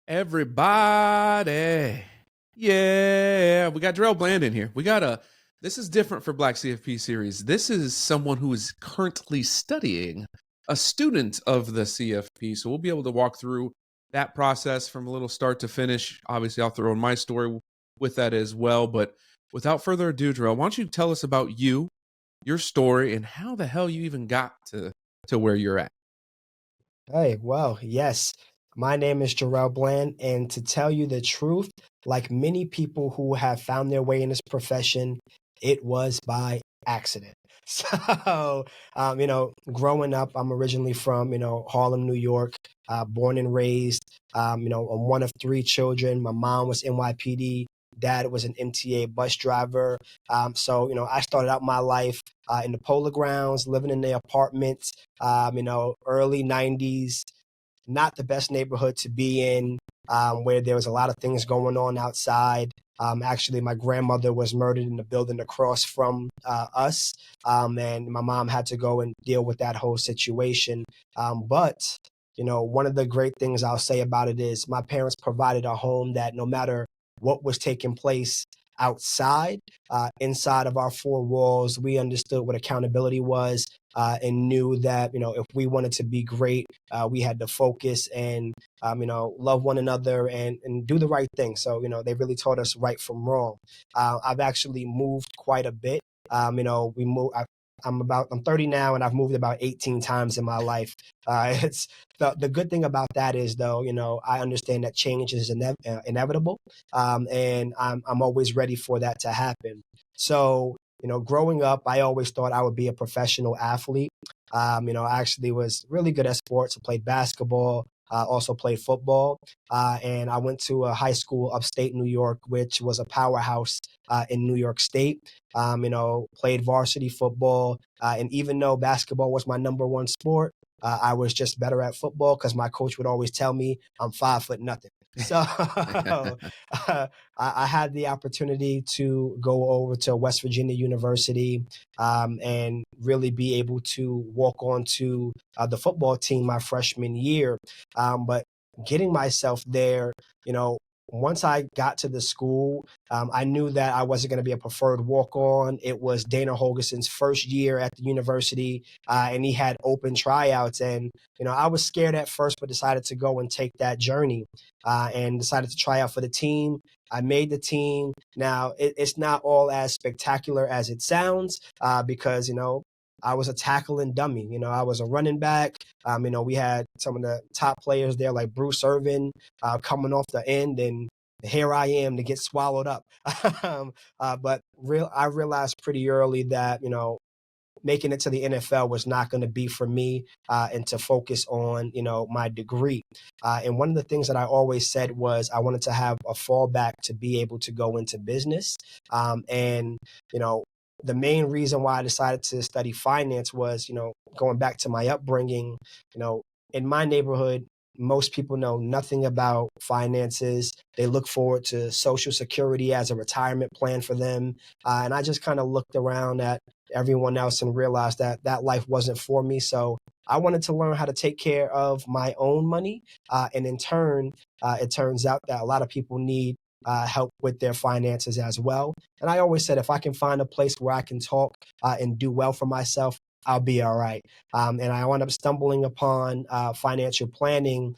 Everybody. Yeah, we got Jarell Bland in here. This is different for Black CFP series. This is someone who is currently studying, a student of the CFP. So we'll be able to walk through that process from a little start to finish. Obviously, I'll throw in my story with that as well. But without further ado, Jarell, why don't you tell us about you, your story, and how the hell you even got to where you're at? Hey, well, yes. My name is Jarell Bland, and to tell you the truth, like many people who have found their way in this profession, it was by accident. Growing up, I'm originally from, Harlem, New York, born and raised. I'm one of three children. My mom was NYPD. Dad was an MTA bus driver. I started out my life in the Polo Grounds, living in the apartments, early 90s, not the best neighborhood to be in, where there was a lot of things going on outside. Actually, my grandmother was murdered in the building across from us, and my mom had to go and deal with that whole situation. But one of the great things I'll say about it is my parents provided a home that no matter what was taking place outside, inside of our four walls, we understood what accountability was, and knew that if we wanted to be great, we had to focus and love one another and do the right thing. So they really taught us right from wrong. I've actually moved quite a bit. We moved. I'm 30 now, and I've moved about 18 times in my life. It's the good thing about that is, though, I understand that change is inevitable, and I'm always ready for that to happen. So, growing up, I always thought I would be a professional athlete. I actually was really good at sports. I played basketball. Also played football, and I went to a high school upstate New York, which was a powerhouse in New York State. Played varsity football, and even though basketball was my number one sport, I was just better at football because my coach would always tell me I'm 5 foot nothing. So I had the opportunity to go over to West Virginia University, and really be able to walk on to the football team my freshman year. But getting myself there, you know, once I got to the school, I knew that I wasn't going to be a preferred walk on. It was Dana Holgerson's first year at the university, and he had open tryouts. And, I was scared at first, but decided to go and take that journey, and decided to try out for the team. I made the team. Now, it's not all as spectacular as it sounds, because, I was a tackling dummy. I was a running back. We had some of the top players there, like Bruce Irvin, coming off the end, and here I am to get swallowed up. I realized pretty early that making it to the NFL was not going to be for me, and to focus on my degree. And one of the things that I always said was I wanted to have a fallback to be able to go into business. And you know the main reason why I decided to study finance was, going back to my upbringing, in my neighborhood, most people know nothing about finances. They look forward to Social Security as a retirement plan for them. And I just kind of looked around at everyone else and realized that that life wasn't for me. So I wanted to learn how to take care of my own money. And in turn, it turns out that a lot of people need help with their finances as well. And I always said, if I can find a place where I can talk and do well for myself, I'll be all right. And I wound up stumbling upon financial planning,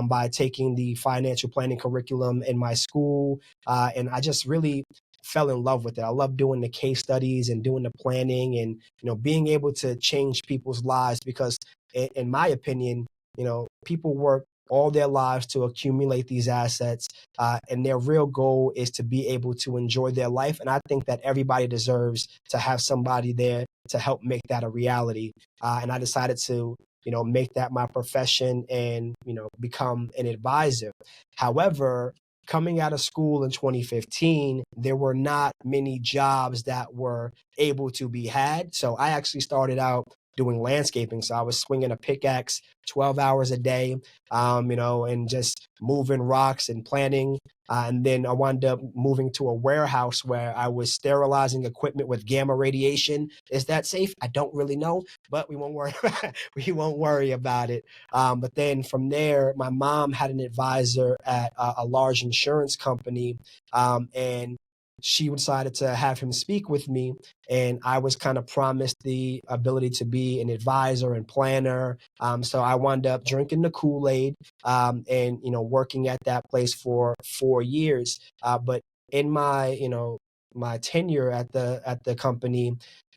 by taking the financial planning curriculum in my school. And I just really fell in love with it. I love doing the case studies and doing the planning and, being able to change people's lives because in my opinion, people work all their lives to accumulate these assets, and their real goal is to be able to enjoy their life. And I think that everybody deserves to have somebody there to help make that a reality. And I decided to, make that my profession and, become an advisor. However, coming out of school in 2015, there were not many jobs that were able to be had. So I actually started out doing landscaping. So I was swinging a pickaxe 12 hours a day, and just moving rocks and planting. And then I wound up moving to a warehouse where I was sterilizing equipment with gamma radiation. Is that safe? I don't really know, but we won't worry. We won't worry about it. But then from there, my mom had an advisor at a large insurance company, and she decided to have him speak with me. And I was kind of promised the ability to be an advisor and planner. So I wound up drinking the Kool-Aid, and working at that place for 4 years. But in my tenure at the company,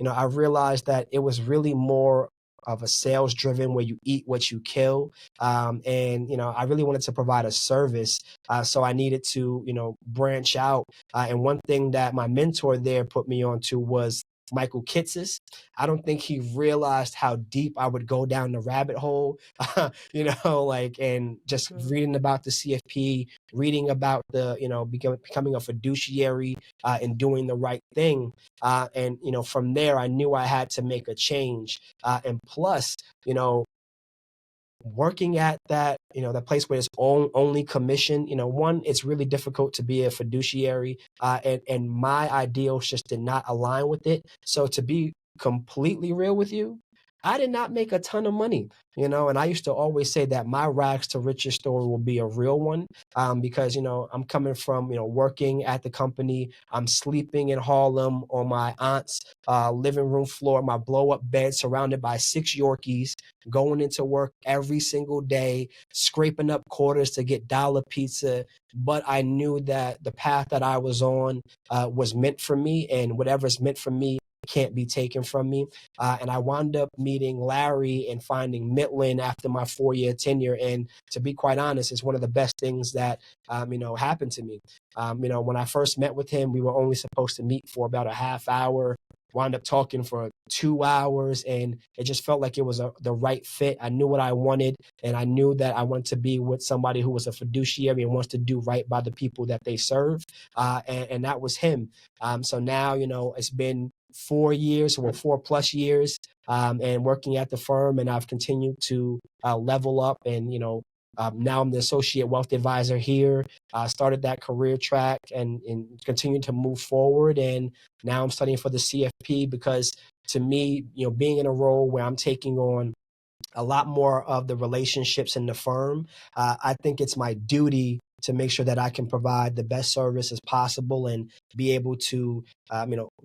I realized that it was really more of a sales driven, where you eat what you kill. And I really wanted to provide a service, so I needed to branch out. And one thing that my mentor there put me onto was Michael Kitces. I don't think he realized how deep I would go down the rabbit hole, and just reading about the CFP, reading about becoming a fiduciary, and doing the right thing. And from there, I knew I had to make a change. And plus, working at that place where it's only commission, one, it's really difficult to be a fiduciary, and my ideals just did not align with it. So to be completely real with you, I did not make a ton of money, and I used to always say that my rags to riches story will be a real one, because I'm coming from working at the company. I'm sleeping in Harlem on my aunt's living room floor, my blow up bed, surrounded by 6 Yorkies, going into work every single day, scraping up quarters to get dollar pizza. But I knew that the path that I was on was meant for me, and whatever's meant for me can't be taken from me. And I wound up meeting Larry and finding Midland after my 4 year tenure. And to be quite honest, it's one of the best things that, happened to me. When I first met with him, we were only supposed to meet for about a half hour, wound up talking for 2 hours, and it just felt like it was the right fit. I knew what I wanted, and I knew that I wanted to be with somebody who was a fiduciary and wants to do right by the people that they serve. And that was him. So now, it's been 4 years, or 4+ years, and working at the firm, and I've continued to level up. And now I'm the associate wealth advisor here. Started that career track, and continued to move forward. And now I'm studying for the CFP, because to me, being in a role where I'm taking on a lot more of the relationships in the firm, I think it's my duty to make sure that I can provide the best service as possible, and be able to,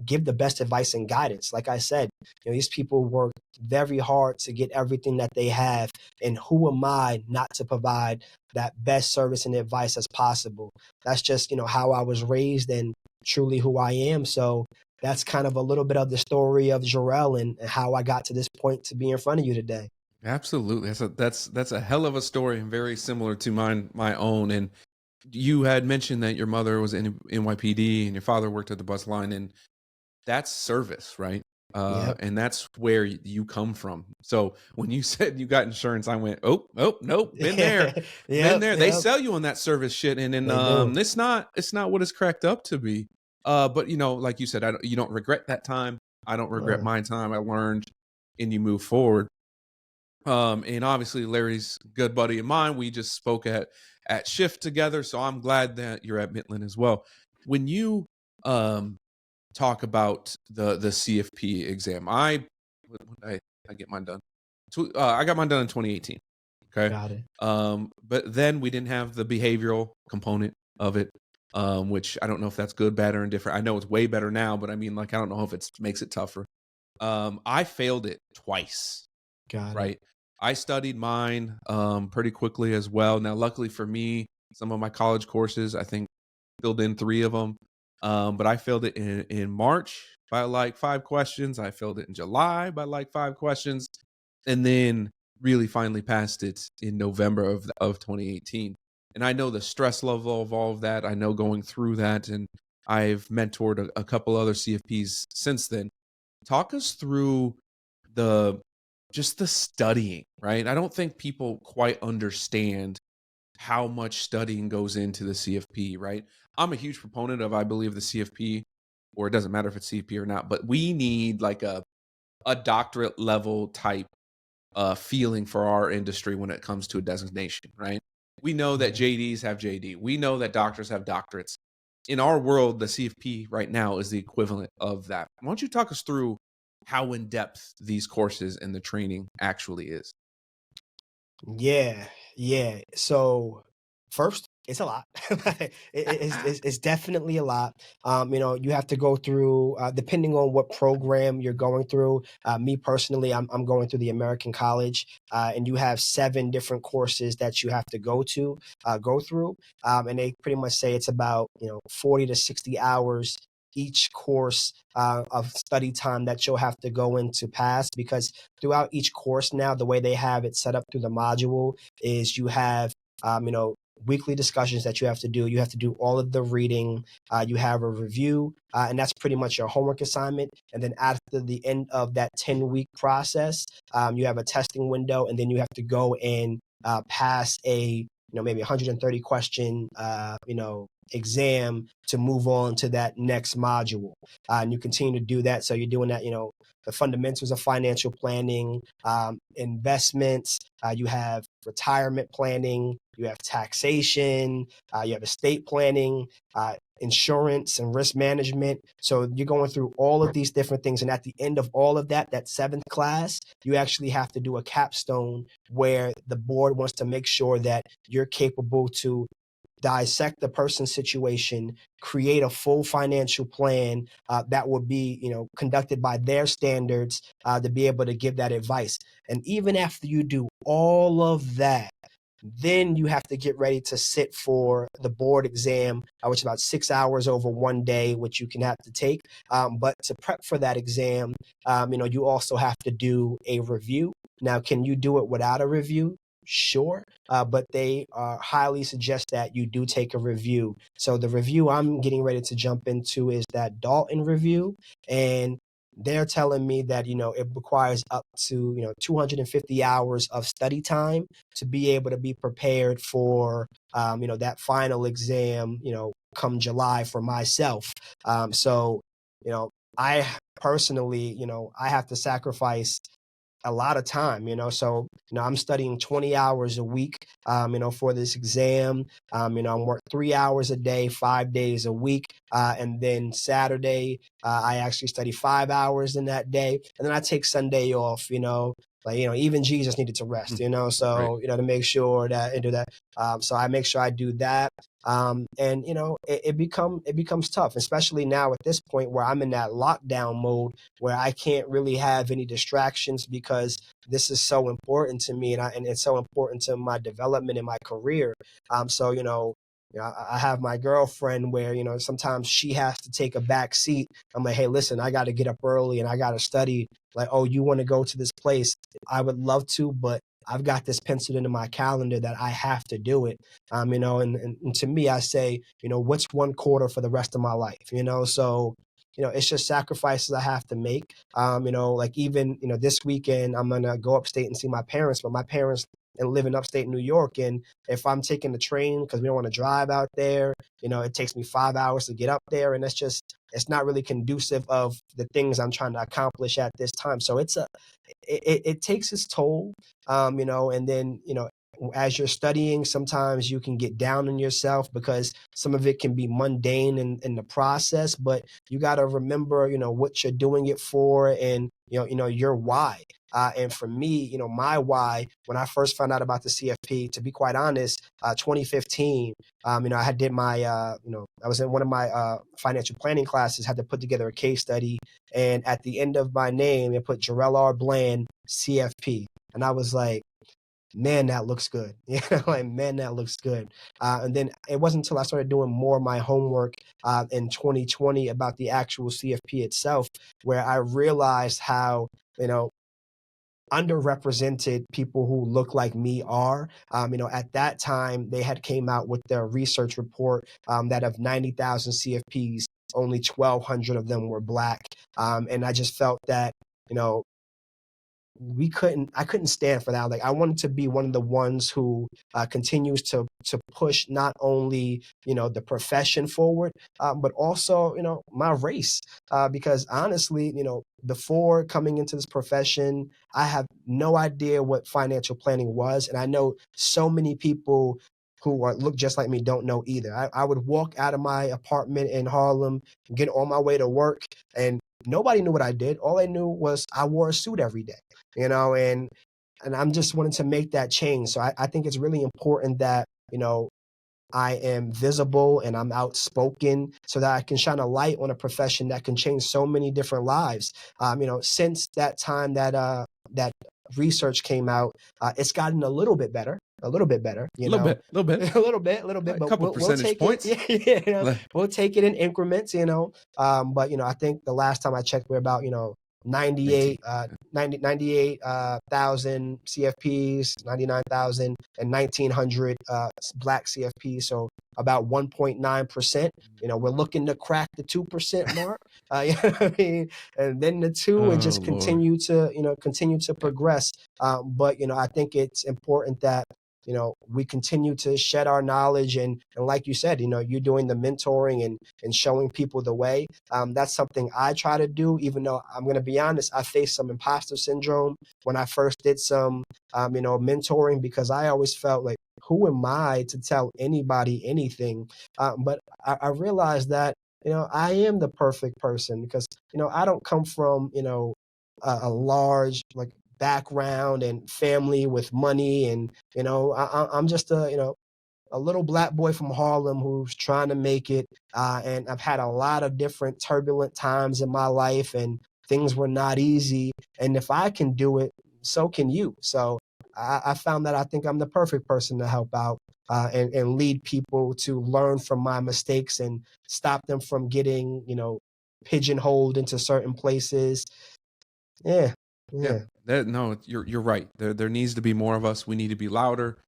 give the best advice and guidance. Like I said, these people work very hard to get everything that they have, and who am I not to provide that best service and advice as possible? That's just, how I was raised, and truly who I am. So that's kind of a little bit of the story of Jorell, and how I got to this point to be in front of you today. Absolutely. That's a hell of a story, and very similar to my own. And you had mentioned that your mother was in NYPD and your father worked at the bus line, and that's service, right? Yep. And that's where you come from. So when you said you got insurance, I went, oh, nope, been there, been Yep. there. They Yep. sell you on that service shit, and then They do. it's not what it's cracked up to be. But like you said, you don't regret that time. I don't regret Uh, my time. I learned, and you move forward. And obviously Larry's a good buddy of mine. We just spoke at shift together, so I'm glad that you're at Midland as well. When you talk about the CFP exam, when I get mine done? I got mine done in 2018. Okay. got it. But then we didn't have the behavioral component of it, which I don't know if that's good, bad, or indifferent. I know it's way better now, but I mean, like, I don't know if it makes it tougher. I failed it twice, Got it. right? I studied mine pretty quickly as well. Now, luckily for me, some of my college courses, I think, filled in 3 of them. But I failed it in March by like 5 questions. I failed it in July by like 5 questions, and then really finally passed it in November of 2018. And I know the stress level of all of that. I know going through that, and I've mentored a couple other CFPs since then. Talk us through the just the studying, right? I don't think people quite understand how much studying goes into the CFP, right? I'm a huge proponent of, I believe, the CFP, or it doesn't matter if it's CFP or not, but we need like a doctorate level type feeling for our industry when it comes to a designation, right? We know that Mhm. JDs have JD. We know that doctors have doctorates. In our world, the CFP right now is the equivalent of that. Why don't you talk us through how in depth these courses and the training actually is? Yeah, yeah. So first, it's a lot. It's definitely a lot. You have to go through depending on what program you're going through. Me personally, I'm going through the American College, and you have 7 different courses that you have to go through, and they pretty much say it's about 40 to 60 hours each course of study time that you'll have to go into pass because throughout each course now, the way they have it set up through the module is you have, weekly discussions that you have to do. You have to do all of the reading. You have a review, and that's pretty much your homework assignment. And then after the end of that 10-week process, you have a testing window, and then you have to go and pass a maybe 130 question exam to move on to that next module. And you continue to do that. So you're doing that, the fundamentals of financial planning, investments, you have retirement planning, you have taxation, you have estate planning, insurance and risk management. So you're going through all of these different things. And at the end of all of that, that 7th class, you actually have to do a capstone where the board wants to make sure that you're capable to dissect the person's situation, create a full financial plan that would be, conducted by their standards to be able to give that advice. And even after you do all of that, then you have to get ready to sit for the board exam, which is about 6 hours over one day, which you can have to take. But to prep for that exam, you also have to do a review. Now, can you do it without a review? Sure, but they highly suggest that you do take a review. So the review I'm getting ready to jump into is that Dalton review, and they're telling me that it requires up to 250 hours of study time to be able to be prepared for that final exam come July for myself. So I personally I have to sacrifice a lot of time, so, I'm studying 20 hours a week, for this exam. I'm work 3 hours a day, 5 days a week. And then Saturday, I actually study 5 hours in that day. And then I take Sunday off, like, even Jesus needed to rest, Right. so, to make sure that I do that. So I make sure I do that. And it becomes tough, especially now at this point where I'm in that lockdown mode where I can't really have any distractions because this is so important to me and it's so important to my development in my career. So I have my girlfriend where sometimes she has to take a back seat. I'm like, hey, listen, I got to get up early and I got to study. Like, oh, you want to go to this place? I would love to, but I've got this penciled into my calendar that I have to do it. And to me, I say, what's one quarter for the rest of my life? So it's just sacrifices I have to make. Like even this weekend, I'm gonna go upstate and see my parents, but my parents and live in upstate New York, and if I'm taking the train because we don't want to drive out there, it takes me 5 hours to get up there, and it's not really conducive of the things I'm trying to accomplish at this time. So it takes its toll, and then as you're studying, sometimes you can get down on yourself because some of it can be mundane in the process, but you got to remember, what you're doing it for and, your why. And for me, my why, when I first found out about the CFP, to be quite honest, 2015, I had did my, I was in one of my financial planning classes, had to put together a case study. And at the end of my name, they put Jarell Bland, CFP. And I was like, man, that looks good. Like, man, that looks good. And then it wasn't until I started doing more of my homework in 2020 about the actual CFP itself, where I realized how, underrepresented people who look like me are. At that time, they had came out with their research report that of 90,000 CFPs, only 1,200 of them were Black. And I just felt that, you know, I couldn't stand for that. Like, I wanted to be one of the ones who continues to push not only, the profession forward, but also, my race. Because honestly, before coming into this profession, I have no idea what financial planning was, and I know so many people who look just like me don't know either. I would walk out of my apartment in Harlem, get on my way to work, and nobody knew what I did. All I knew was I wore a suit every day, and I'm just wanting to make that change. So I think it's really important that, I am visible and I'm outspoken so that I can shine a light on a profession that can change so many different lives. Since that time that research came out, it's gotten a little bit better, A little bit, a little bit, a little bit, a but couple we'll percentage take it. points. Yeah, Like, we'll take it in increments, But I think the last time I checked, we're about 19. 98, 98,000 CFPs, 99,000 and 1,900 black CFPs. So about 1.9%. We're looking to crack the 2% mark. You know what I mean? And then the two, and Oh just Lord. continue to Yeah. progress. But I think it's important that we continue to shed our knowledge, and like you said, you're doing the mentoring and showing people the way. That's something I try to do, even though I'm going to be honest, I faced some imposter syndrome when I first did some mentoring, because I always felt like, who am I to tell anybody anything? But I realized that I am the perfect person, because I don't come from a large, like, background and family with money, and I'm just a little black boy from Harlem who's trying to make it. And I've had a lot of different turbulent times in my life, and things were not easy. And if I can do it, so can you. So I found that I think I'm the perfect person to help out, and lead people to learn from my mistakes and stop them from getting, pigeonholed into certain places. Yeah. Yeah. Yeah. No, you're right. There needs to be more of us. We need to be louder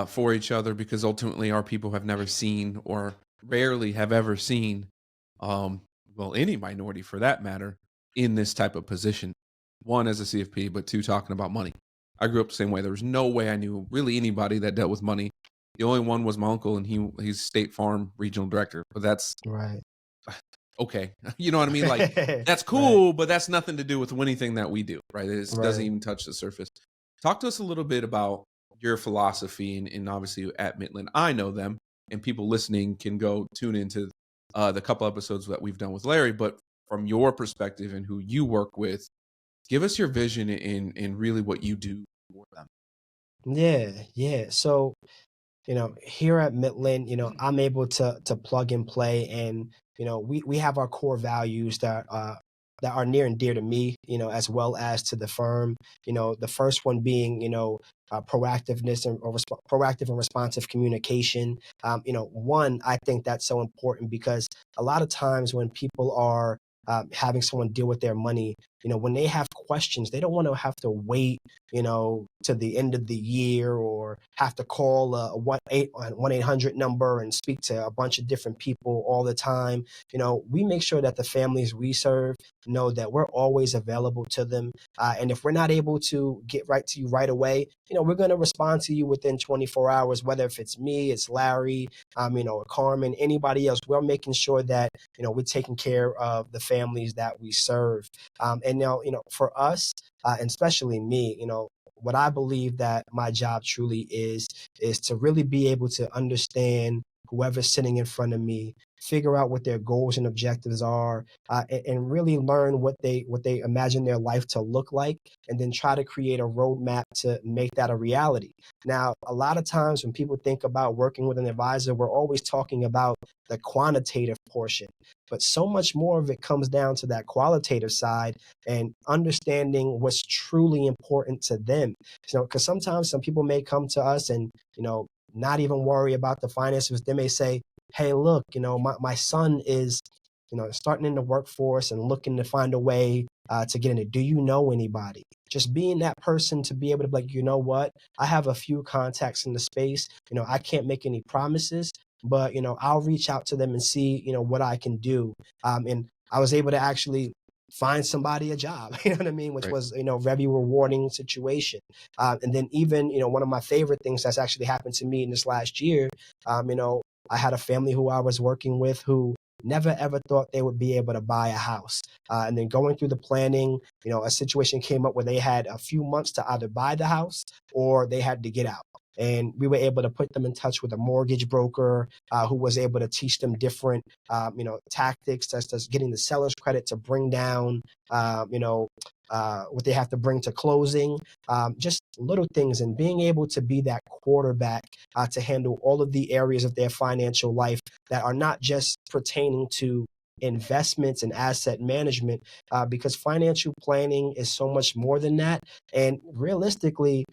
for each other, because ultimately our people have never seen, or rarely have ever seen, um, well, any minority for that matter, in this type of position. One, as a CFP, but two, talking about money. I grew up the same way. There was no way I knew really anybody that dealt with money. The only one was my uncle, and he's State Farm regional director. But that's Right. okay. You know what I mean? Like, that's Right. cool, but that's nothing to do with anything that we do, right? It doesn't Right. even touch the surface. Talk to us a little bit about your philosophy, and obviously at Midland. I know them, and people listening can go tune into the couple episodes that we've done with Larry. But from your perspective and who you work with, give us your vision in really what you do for them. Yeah. Yeah. So here at Midland, I'm able to plug and play, and we have our core values that are near and dear to me, as well as to the firm. The first one being, proactiveness and proactive and responsive communication. One, I think that's so important, because a lot of times when people are having someone deal with their money, when they have questions, they don't want to have to wait, to the end of the year, or have to call a 1-800 number and speak to a bunch of different people all the time. We make sure that the families we serve know that we're always available to them. And if we're not able to get right to you right away, we're going to respond to you within 24 hours, whether if it's me, it's Larry, or Carmen, anybody else. We're making sure that, we're taking care of the families that we serve. And now, for us, and especially me, what I believe that my job truly is to really be able to understand whoever's sitting in front of me, figure out what their goals and objectives are, and really learn what they imagine their life to look like, and then try to create a roadmap to make that a reality. Now, a lot of times when people think about working with an advisor, we're always talking about the quantitative portion, but so much more of it comes down to that qualitative side, and understanding what's truly important to them. Because sometimes some people may come to us and not even worry about the finances. They may say, hey, look, my son is starting in the workforce and looking to find a way to get in it. Do you know anybody? Just being that person to be able to be like, what, I have a few contacts in the space. I can't make any promises, but I'll reach out to them and see what I can do. And I was able to actually find somebody a job, you know what I mean? Which Right. was, very rewarding situation. And then even, one of my favorite things that's actually happened to me in this last year, I had a family who I was working with who never ever thought they would be able to buy a house. And then going through the planning, a situation came up where they had a few months to either buy the house or they had to get out. And we were able to put them in touch with a mortgage broker who was able to teach them different, tactics, such as getting the seller's credit to bring down, what they have to bring to closing, just little things, and being able to be that quarterback to handle all of the areas of their financial life that are not just pertaining to investments and asset management, because financial planning is so much more than that. And realistically,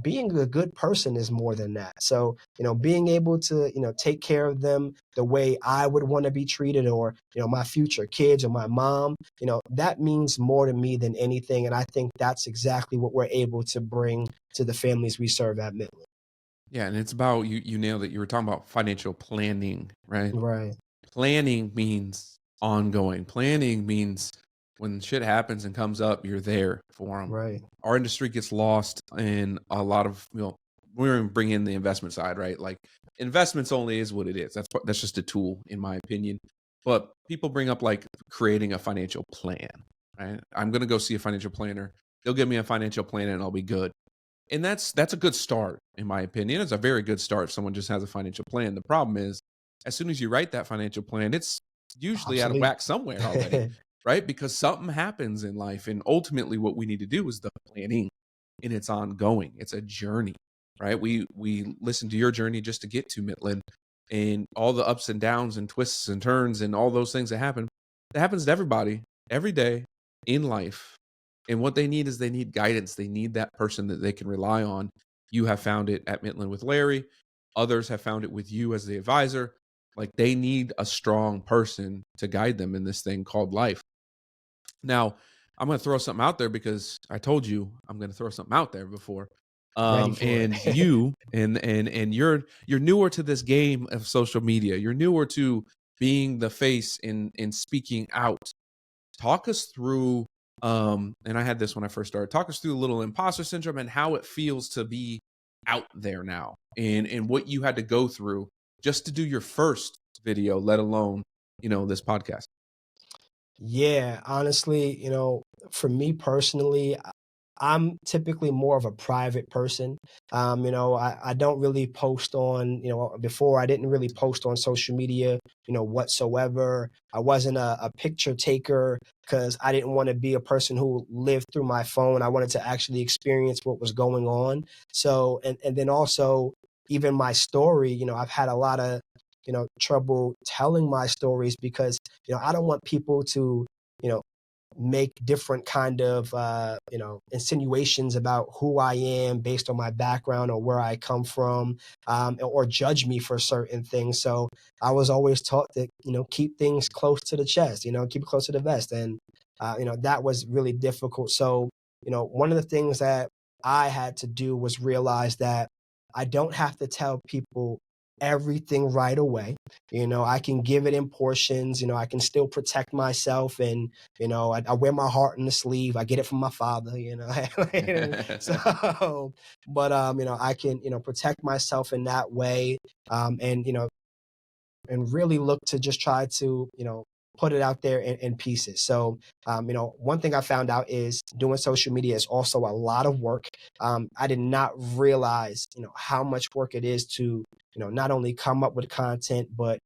being a good person is more than that. So, being able to, take care of them the way I would want to be treated, or, my future kids or my mom, that means more to me than anything. And I think that's exactly what we're able to bring to the families we serve at Midland. Yeah, and it's about you nailed it. You were talking about financial planning, right? Right, Planning means ongoing. Planning means when shit happens and comes up, you're there for them. right, Our industry gets lost in a lot of, we're going to bring in the investment side, right? Like investments only is what it is. That's just a tool, in my opinion. But people bring up like creating a financial plan, right? I'm going to go see a financial planner. They'll give me a financial plan and I'll be good. And that's a good start, in my opinion. It's a very good start if someone just has a financial plan. The problem is, as soon as you write that financial plan, it's usually out of obsolete. whack somewhere already, right? Because something happens in life. And ultimately, what we need to do is the planning, and it's ongoing. It's a journey, right? We listen to your journey just to get to Midland, and all the ups and downs and twists and turns and all those things that happen. That happens to everybody every day in life. And what they need is they need guidance. They need that person that they can rely on. You have found it at Midland with Larry. Others have found it with you as the advisor. Like they need a strong person to guide them in this thing called life. Now, I'm going to throw something out there because I told you I'm going to throw something out there before. Ready for And it. you and you're newer to this game of social media. You're newer to being the face in speaking out. Talk us through, and I had this when I first started. Talk us through a little imposter syndrome and how it feels to be out there now, and what you had to go through just to do your first video, let alone this podcast. Yeah, honestly, for me personally, I'm typically more of a private person. I don't really post on, before I didn't really post on social media, whatsoever. I wasn't a picture taker because I didn't want to be a person who lived through my phone. I wanted to actually experience what was going on. So, and then also even my story, I've had a lot of, trouble telling my stories because, I don't want people to, you know, make different kind of insinuations about who I am based on my background or where I come from, or judge me for certain things. So I was always taught to keep things close to the chest, keep it close to the vest, and that was really difficult. So one of the things that I had to do was realize that I don't have to tell people everything right away. I can give it in portions. I can still protect myself, and I wear my heart in the sleeve. I get it from my father. So, but I can protect myself in that way, and and really look to just try to put it out there in pieces. So one thing I found out is doing social media is also a lot of work. I did not realize how much work it is to not only come up with content, but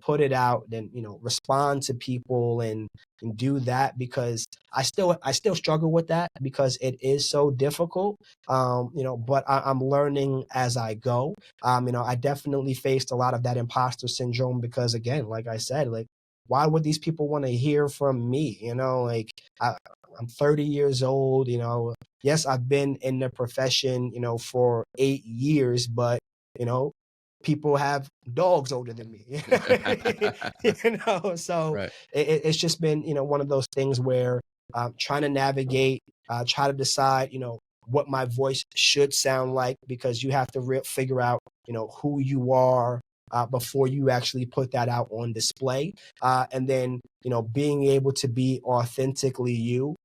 put it out, then respond to people, and do that, because I still struggle with that because it is so difficult. But I'm learning as I go. I definitely faced a lot of that imposter syndrome because, again, like I said, like, why would these people want to hear from me? Like, I'm 30 years old. Yes, I've been in the profession, for 8 years, but you know, people have dogs older than me. So Right. it's just been one of those things where trying to navigate, try to decide what my voice should sound like, because you have to figure out who you are, before you actually put that out on display. And then, being able to be authentically you.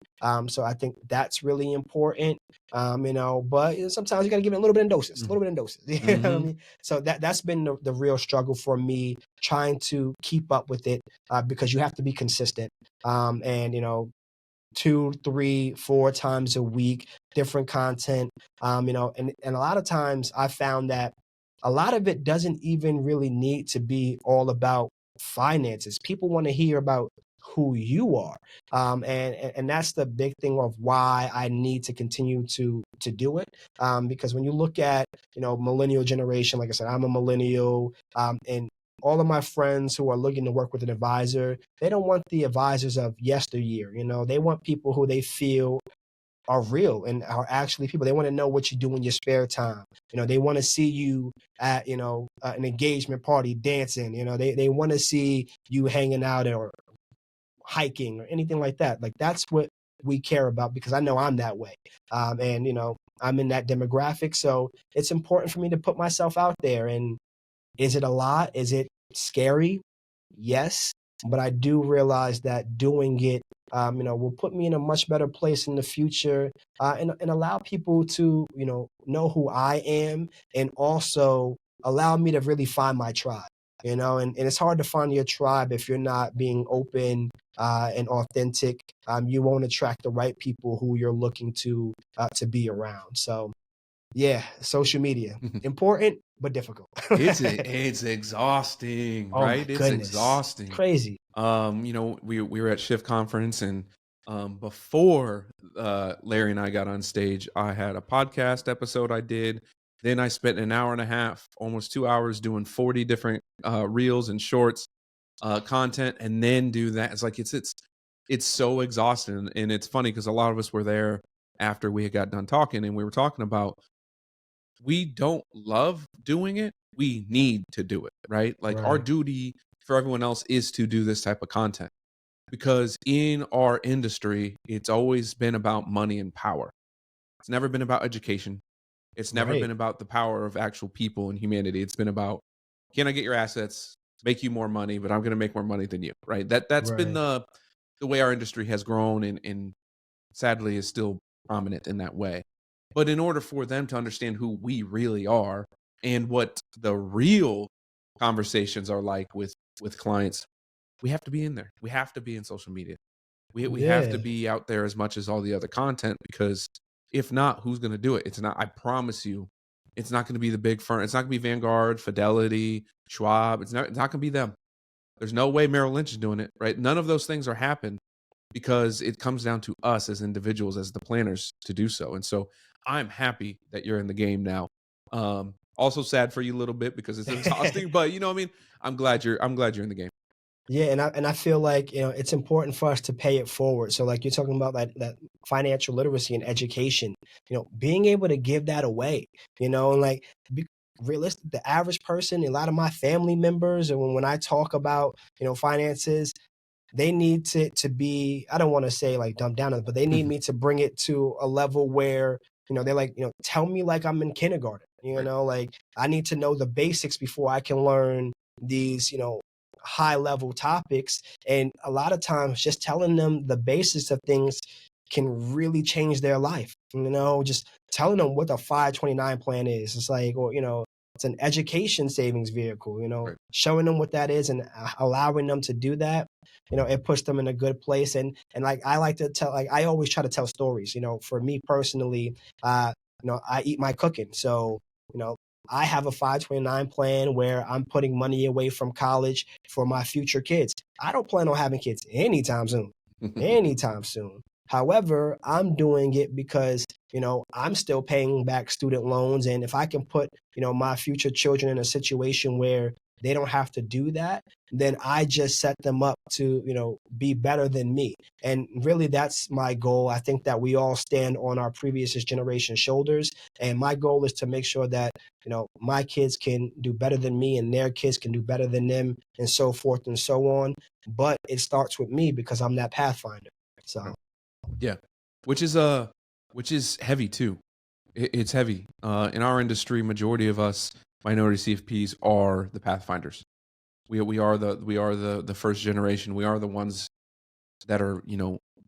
So I think that's really important. But sometimes you got to give it a little bit in doses, a little bit in doses. You know what I mean? So that's been the real struggle for me, trying to keep up with it, because you have to be consistent. And 2, 3, 4 times a week, different content. And a lot of times I found that a lot of it doesn't even really need to be all about finances. People want to hear about who you are. And that's the big thing of why I need to continue to do it. Because when you look at, millennial generation, like I said, I'm a millennial, and all of my friends who are looking to work with an advisor, they don't want the advisors of yesteryear. They want people who they feel are real and are actually people. They want to know what you do in your spare time. They want to see you at, an engagement party dancing. They want to see you hanging out or hiking or anything like that. Like, that's what we care about, because I know I'm that way. And, I'm in that demographic. So it's important for me to put myself out there. And is it a lot? Is it scary? Yes. But I do realize that doing it, will put me in a much better place in the future, and allow people to, know who I am, and also allow me to really find my tribe. And it's hard to find your tribe if you're not being open, and authentic. You won't attract the right people who you're looking to be around. So, yeah, social media, important but difficult. It's exhausting, Oh my right? It's goodness. exhausting. Crazy. We were at Shift Conference, and before Larry and I got on stage, I had a podcast episode I did. Then I spent an hour and a half, almost 2 hours, doing 40 different reels and shorts, content, and then do that. It's like it's so exhausting, and it's funny because a lot of us were there after we had got done talking, and we were talking about, we don't love doing it. We need to do it, right? Like, our Right. duty for everyone else is to do this type of content, because in our industry, it's always been about money and power. It's never been about education. It's never Right. been about the power of actual people and humanity. It's been about, can I get your assets, make you more money, but I'm going to make more money than you, right? That's been Right. the way our industry has grown, and sadly is still prominent in that way. But in order for them to understand who we really are and what the real conversations are like with clients, we have to be in there. We have to be in social media. We have to Yeah. be out there as much as all the other content, because if not, who's going to do it? It's not. I promise you, it's not going to be the big firm. It's not going to be Vanguard, Fidelity, Schwab. It's not. It's not going to be them. There's no way Merrill Lynch is doing it, right? None of those things are happening, because it comes down to us as individuals, as the planners, to do so. And so I'm happy that you're in the game now. Also sad for you a little bit because it's exhausting, but you know what I mean? I'm glad you're in the game. Yeah, and I feel like, it's important for us to pay it forward. So, like, you're talking about that financial literacy and education, being able to give that away, and like, be realistic. The average person, a lot of my family members, and when I talk about, finances, they need to be, I don't want to say like dumb down, but they need me to bring it to a level where, they're like, tell me like I'm in kindergarten, Right. like, I need to know the basics before I can learn these, high level topics. And a lot of times just telling them the basics of things can really change their life. Just telling them what the 529 plan is. It's like, or, it's an education savings vehicle, Right. showing them what that is, and allowing them to do that, it puts them in a good place. And like, I like to tell, like, I always try to tell stories. For me personally, I eat my cooking. So, you know, I have a 529 plan where I'm putting money away from college for my future kids. I don't plan on having kids anytime soon. Anytime soon. However, I'm doing it because, I'm still paying back student loans. And if I can put, my future children in a situation where they don't have to do that, then I just set them up to, be better than me. And really, that's my goal. I think that we all stand on our previous generation's shoulders. And my goal is to make sure that, my kids can do better than me and their kids can do better than them, and so forth and so on. But it starts with me because I'm that pathfinder. So, Yeah, which is which is heavy too. It's heavy. In our industry, majority of us minority CFPs are the pathfinders. We are the first generation. We are the ones that are,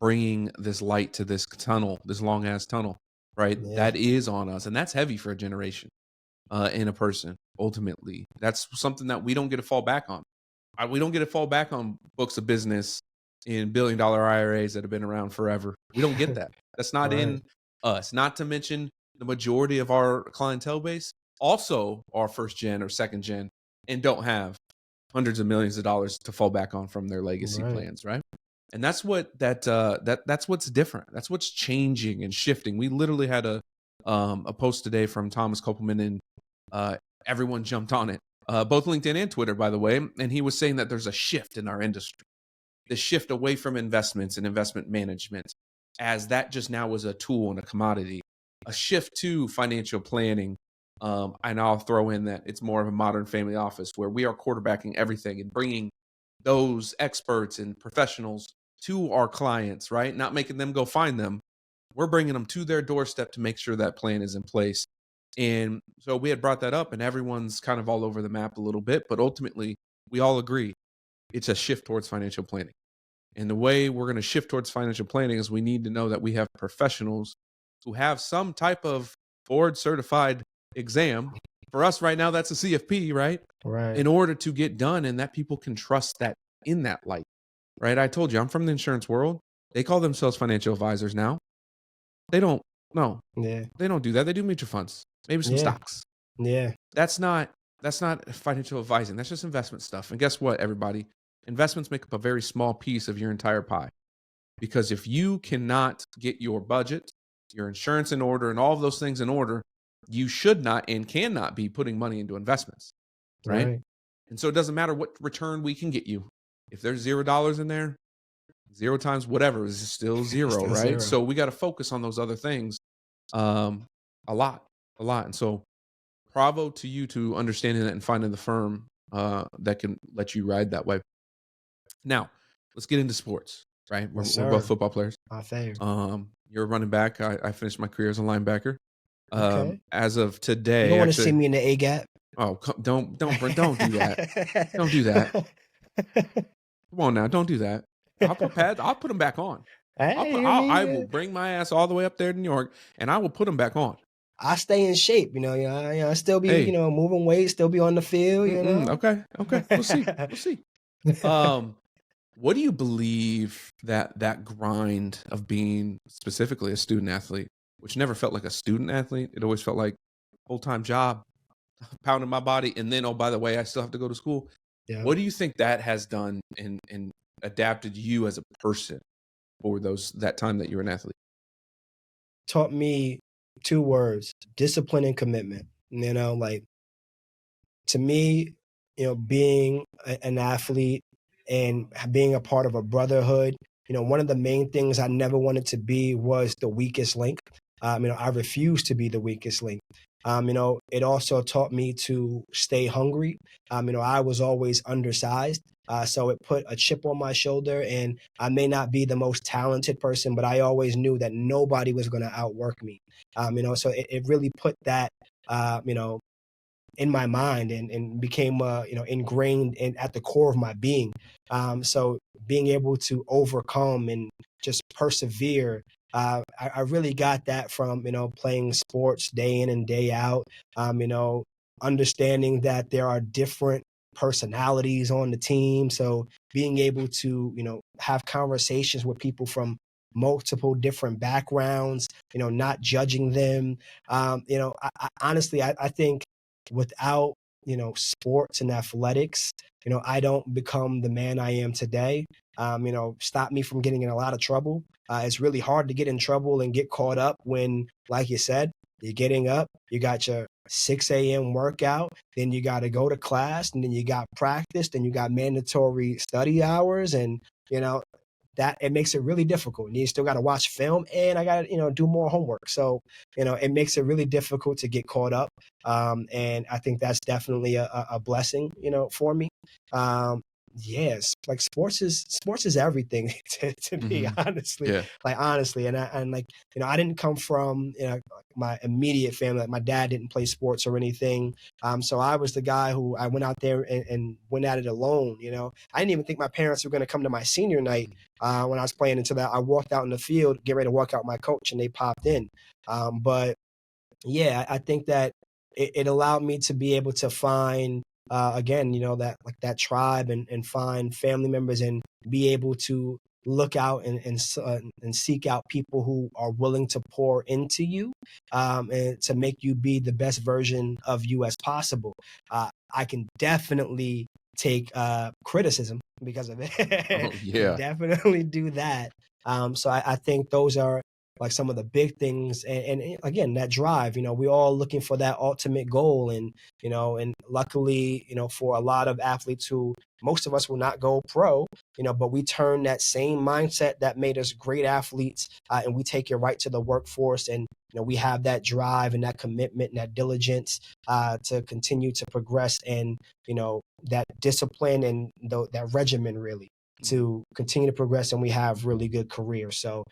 bringing this light to this tunnel, this long ass tunnel, right? Yeah. That is on us, and that's heavy for a generation, in a person. Ultimately, that's something that we don't get to fall back on. We don't get to fall back on books of business in billion-dollar IRAs that have been around forever. We don't get that. That's not Right. in us. Not to mention the majority of our clientele base also are first gen or second gen and don't have hundreds of millions of dollars to fall back on from their legacy Right. plans, right? And that's that's what's different. That's what's changing and shifting. We literally had a post today from Thomas Kopelman, and everyone jumped on it. Both LinkedIn and Twitter, by the way. And he was saying that there's a shift in our industry, the shift away from investments and investment management, as that just now was a tool and a commodity, a shift to financial planning. And I'll throw in that it's more of a modern family office where we are quarterbacking everything and bringing those experts and professionals to our clients, right? Not making them go find them. We're bringing them to their doorstep to make sure that plan is in place. And so we had brought that up, and everyone's kind of all over the map a little bit, but ultimately we all agree it's a shift towards financial planning. And the way we're going to shift towards financial planning is we need to know that we have professionals who have some type of board certified exam. For us right now, that's a CFP, right? Right. In order to get done, and that people can trust that in that light, right? I told you, I'm from the insurance world. They call themselves financial advisors now. They don't, no, Yeah. they don't do that. They do mutual funds, maybe some Yeah. stocks. Yeah. That's not financial advising. That's just investment stuff. And guess what, everybody? Investments make up a very small piece of your entire pie. Because if you cannot get your budget, your insurance in order, and all of those things in order, you should not and cannot be putting money into investments, right? Right. And so it doesn't matter what return we can get you. If there's $0 in there, 0 times whatever is still 0, Still right? zero. So we got to focus on those other things, a lot. And so bravo to you to understanding that and finding the firm that can let you ride that way. Now, let's get into sports, right? Yes, We're both sir. football players. My favorite. You're a running back. I finished my career as a linebacker. Okay. As of You today, don't want to see actually, me in the A gap. oh, don't do that. Don't do that. Come on now, don't do that. I'll put pads. I'll put them back on. Hey, I will bring my ass all the way up there to New York, and I will put them back on. I stay in shape, I still be, Hey, moving weight, still be on the field, okay, we'll see. What do you believe that grind of being specifically a student athlete, which never felt like a student athlete, it always felt like full-time job, pounding my body, and then, oh, by the way, I still have to go to school. Yeah. What do you think that has done and adapted you as a person for that time that you were an athlete? Taught me 2 words: discipline and commitment. Like, to me, being an athlete and being a part of a brotherhood, one of the main things I never wanted to be was the weakest link. I refused to be the weakest link. It also taught me to stay hungry. I was always undersized. So it put a chip on my shoulder, and I may not be the most talented person, but I always knew that nobody was going to outwork me. So it really put that, in my mind, and became ingrained at the core of my being. So being able to overcome and just persevere, I really got that from playing sports day in and day out. Understanding that there are different personalities on the team, so being able to have conversations with people from multiple different backgrounds, not judging them. Honestly, I think without sports and athletics, I don't become the man I am today. Stop me from getting in a lot of trouble. It's really hard to get in trouble and get caught up when, like you said, you're getting up, you got your 6 a.m. workout, then you got to go to class, and then you got practice, then you got mandatory study hours, and that it makes it really difficult. And you still got to watch film, and I got to do more homework. So it makes it really difficult to get caught up. And I think that's definitely a blessing for me. Yes, like sports is everything to me, Hmm. honestly. Yeah. Like honestly, and like I didn't come from my immediate family. Like my dad didn't play sports or anything. So I was the guy who I went out there and went at it alone. I didn't even think my parents were going to come to my senior night when I was playing until that I walked out in the field, get ready to walk out with my coach, and they popped in. But yeah, I think that it allowed me to be able to find again, that like that tribe and find family members and be able to look out and seek out people who are willing to pour into you and to make you be the best version of you as possible. I can definitely take criticism because of it. Oh Can yeah. definitely do that. So I think those are like some of the big things and again that drive, we're all looking for that ultimate goal and luckily for a lot of athletes who most of us will not go pro, but we turn that same mindset that made us great athletes and we take it right to the workforce and we have that drive and that commitment and that diligence to continue to progress and that discipline and that regimen really Mhm. to continue to progress and we have really good careers. So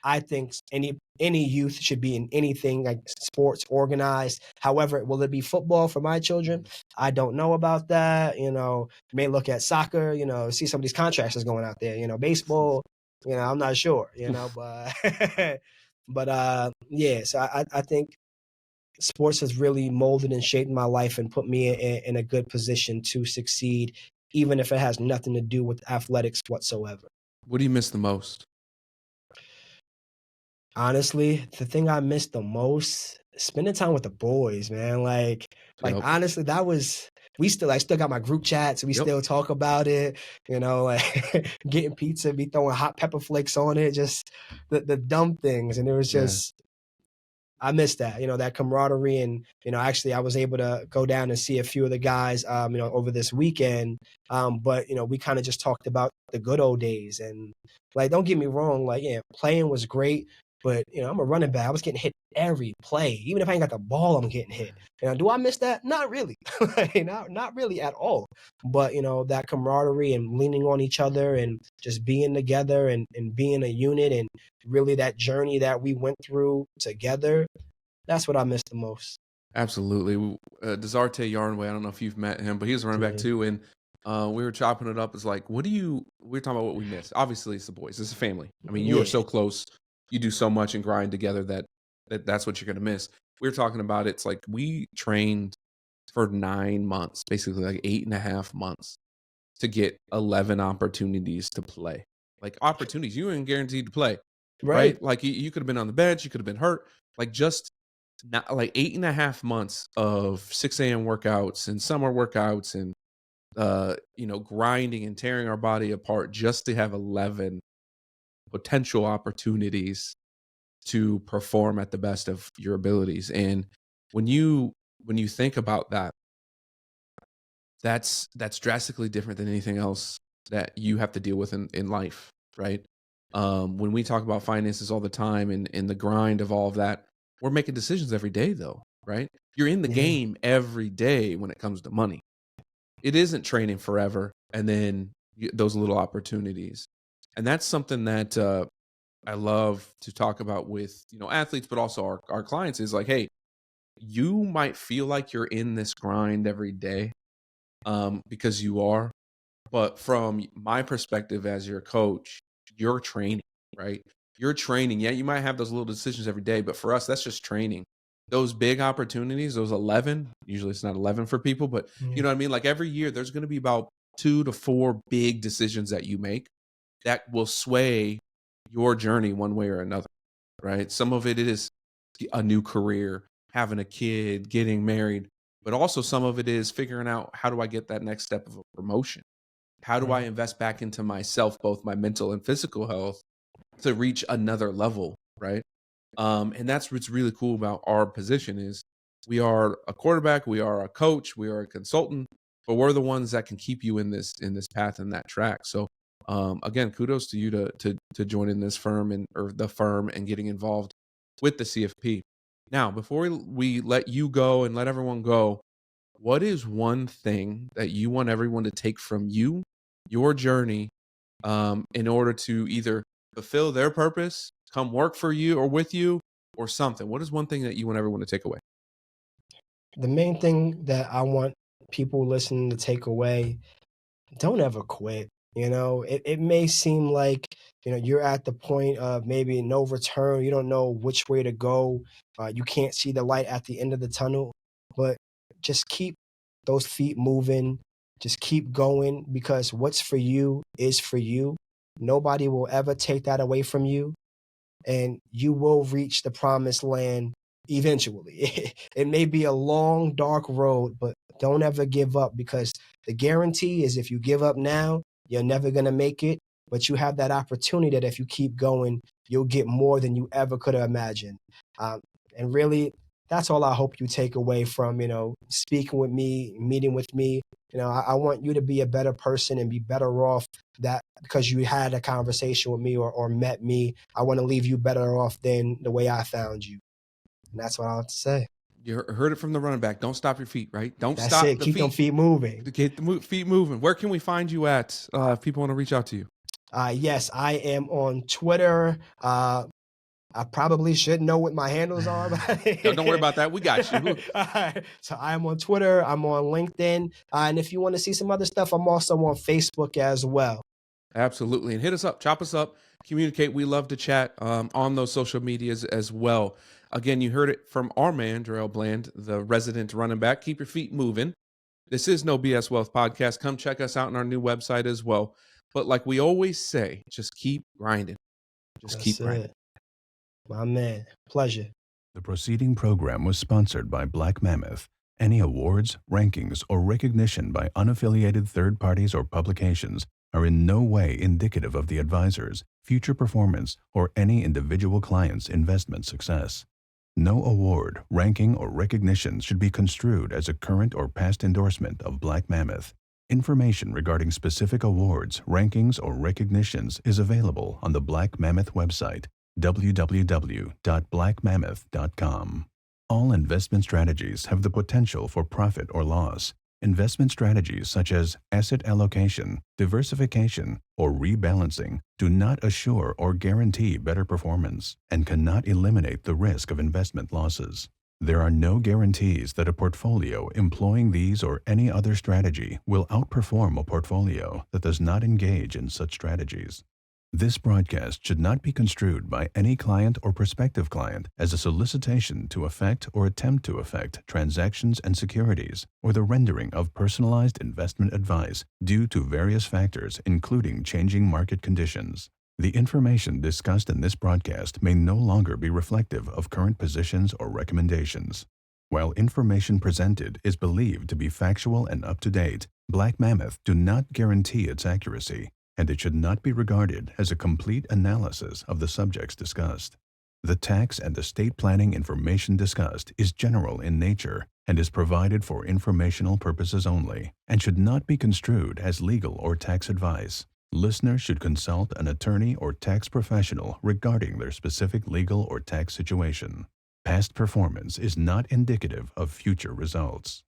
I think any youth should be in anything like sports organized. However, will it be football for my children? Mhm. I don't know about that. May look at soccer. See some of these contracts that's going out there. Baseball. I'm not sure. But but yeah. So I think sports has really molded and shaped my life and put me in a good position to succeed, even if it has nothing to do with athletics whatsoever. What do you miss the most? Honestly, the thing I miss the most, spending time with the boys, man. Like Yep. honestly, that was we still I still got my group chats. We Yep. still talk about it. Like getting pizza, be throwing hot pepper flakes on it, just the dumb things. And it was Yeah. just I miss that, that camaraderie. And, actually I was able to go down and see a few of the guys, over this weekend. But, we kind of just talked about the good old days and like, don't get me wrong. Like, yeah, playing was great, but I'm a running back. I was getting hit every play. Even if I ain't got the ball, I'm getting hit. Do I miss that? Not really. Like, not really at all. But, that camaraderie and leaning on each other and just being together and being a unit and really that journey that we went through together, that's what I miss the most. Absolutely. Desarte Yarnway, I don't know if you've met him, but he was a running back Yeah. too. And we were chopping it up. It's like, we're talking about what we miss. Obviously, it's the boys, it's a family. I mean, you are Yeah. so close. You do so much and grind together that's what you're going to miss. We were talking about it's like we trained for 9 months, basically like 8.5 months to get 11 opportunities to play. Like opportunities, you weren't guaranteed to play, Right. right? Like you could have been on the bench, you could have been hurt. Like just not like 8.5 months of 6 a.m. workouts and summer workouts and grinding and tearing our body apart just to have 11 potential opportunities to perform at the best of your abilities. And when you think about that, that's drastically different than anything else that you have to deal with in life, right? When we talk about finances all the time and the grind of all of that, we're making decisions every day though, right? You're in the Yeah. game every day when it comes to money. It isn't training forever and then those little opportunities. And that's something that I love to talk about with, athletes, but also our clients is like, hey, you might feel like you're in this grind every day because you are. But from my perspective as your coach, you're training, right? You're training. Yeah, you might have those little decisions every day, but for us, that's just training. Those big opportunities, those 11, usually it's not 11 for people, but you Yeah. know what I mean? Like every year, there's going to be about 2 to 4 big decisions that you make that will sway your journey one way or another, right? Some of it is a new career, having a kid, getting married, but also some of it is figuring out how do I get that next step of a promotion? How do I Right. invest back into myself, both my mental and physical health, to reach another level, right? And that's what's really cool about our position is we are a quarterback, we are a coach, we are a consultant, but we're the ones that can keep you in this path and that track. So again, kudos to you to join in this firm and or the firm and getting involved with the CFP. Now, before we let you go and let everyone go, what is one thing that you want everyone to take from you your journey in order to either fulfill their purpose, come work for you or with you, or something? What is one thing that you want everyone to take away? The main thing that I want people listening to take away, don't ever quit. It may seem like, you're at the point of maybe no return. You don't know which way to go. You can't see the light at the end of the tunnel, but just keep those feet moving. Just keep going because what's for you is for you. Nobody will ever take that away from you, and you will reach the promised land eventually. It may be a long, dark road, but don't ever give up because the guarantee is if you give up now, you're never going to make it. But you have that opportunity that if you keep going, you'll get more than you ever could have imagined. And really, that's all I hope you take away from, speaking with me, meeting with me. I want you to be a better person and be better off that because you had a conversation with me or met me. I want to leave you better off than the way I found you. And that's what I have to say. You heard it from the running back. Don't stop your feet, right? Don't That's stop it. the Keep feet. them feet moving. Get the feet moving. Where can we find you at if people want to reach out to you? Yes, I am on Twitter. I probably should know what my handles are. Don't worry about that. We got you. So I'm on Twitter. I'm on LinkedIn. And if you want to see some other stuff, I'm also on Facebook as well. Absolutely. And hit us up, chop us up, communicate. We love to chat on those social medias as well. Again, you heard it from our man, Jarell Bland, the resident running back. Keep your feet moving. This is No BS Wealth Podcast. Come check us out on our new website as well. But like we always say, just keep grinding. Just keep grinding. My man, pleasure. The preceding program was sponsored by Black Mammoth. Any awards, rankings, or recognition by unaffiliated third parties or publications are in no way indicative of the advisor's future performance or any individual client's investment success. No award, ranking, or recognition should be construed as a current or past endorsement of Black Mammoth. Information regarding specific awards, rankings, or recognitions is available on the Black Mammoth website, www.blackmammoth.com. All investment strategies have the potential for profit or loss. Investment strategies such as asset allocation, diversification, or rebalancing do not assure or guarantee better performance and cannot eliminate the risk of investment losses. There are no guarantees that a portfolio employing these or any other strategy will outperform a portfolio that does not engage in such strategies. This broadcast should not be construed by any client or prospective client as a solicitation to effect or attempt to effect transactions and securities or the rendering of personalized investment advice due to various factors including changing market conditions. The information discussed in this broadcast may no longer be reflective of current positions or recommendations. While information presented is believed to be factual and up-to-date, Black Mammoth do not guarantee its accuracy, and it should not be regarded as a complete analysis of the subjects discussed. The tax and estate planning information discussed is general in nature and is provided for informational purposes only and should not be construed as legal or tax advice. Listeners should consult an attorney or tax professional regarding their specific legal or tax situation. Past performance is not indicative of future results.